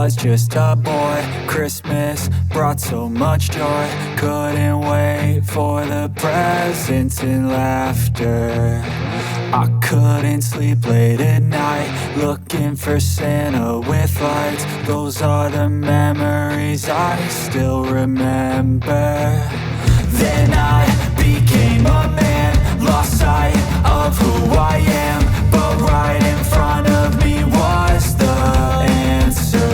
was just a boy. Christmas brought so much joy. Couldn't wait for the presents and laughter. I couldn't sleep late at night, looking for Santa with lights. Those are the memories I still remember. Then I became a man, lost sight of who I am. But right in front of me was the answer.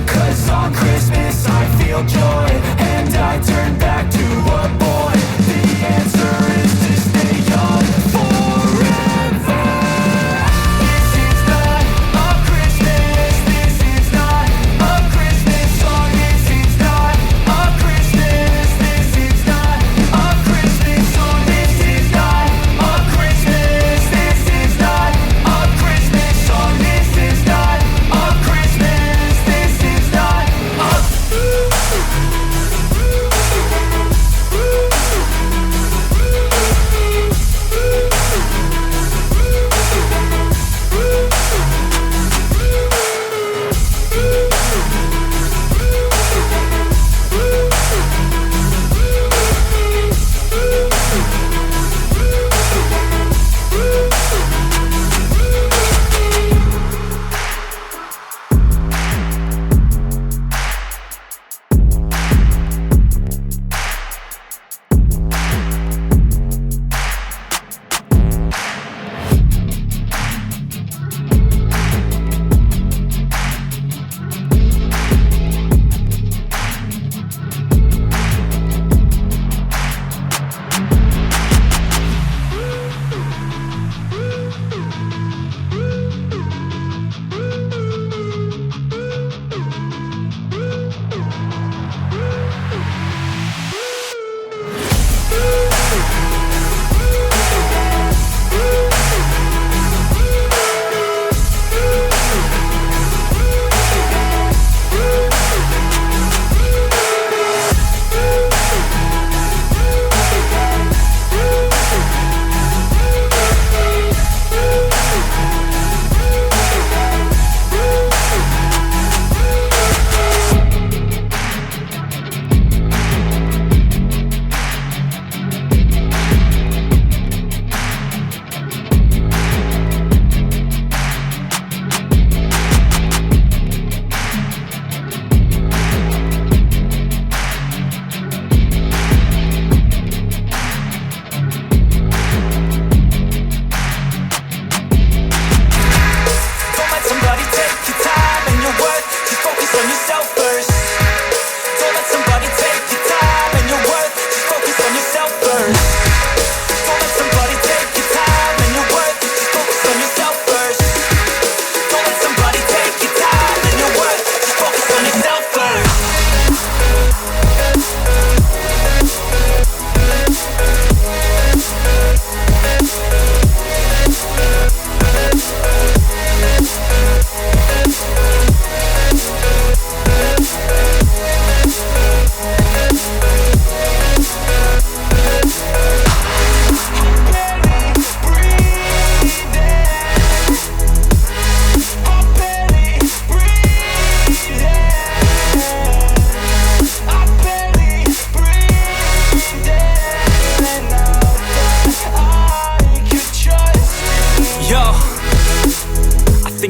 'Cause on Christmas I feel joy, and I turn back to a boy. The answer is to stay young forever. This is not a Christmas, this is not a Christmas song. This is not a Christmas, this is not a Christmas song. This is not a Christmas, this is not a Christmas song. This is not a Christmas, this is not a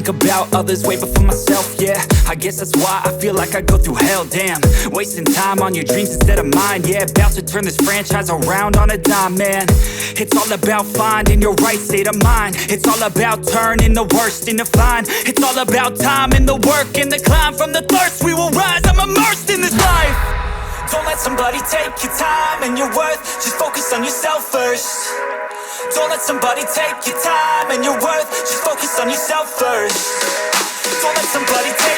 About others way before myself, yeah. I guess that's why I feel like I go through hell, damn. Wasting time on your dreams instead of mine, yeah. About to turn this franchise around on a dime, man. It's all about finding your right state of mind. It's all about turning the worst into fine. It's all about time and the work and the climb. From the thirst we will rise, I'm immersed in this life. Don't let somebody take your time and your worth. Just focus on yourself first. Don't let somebody take your time and your worth. Just focus on yourself first. Don't let somebody take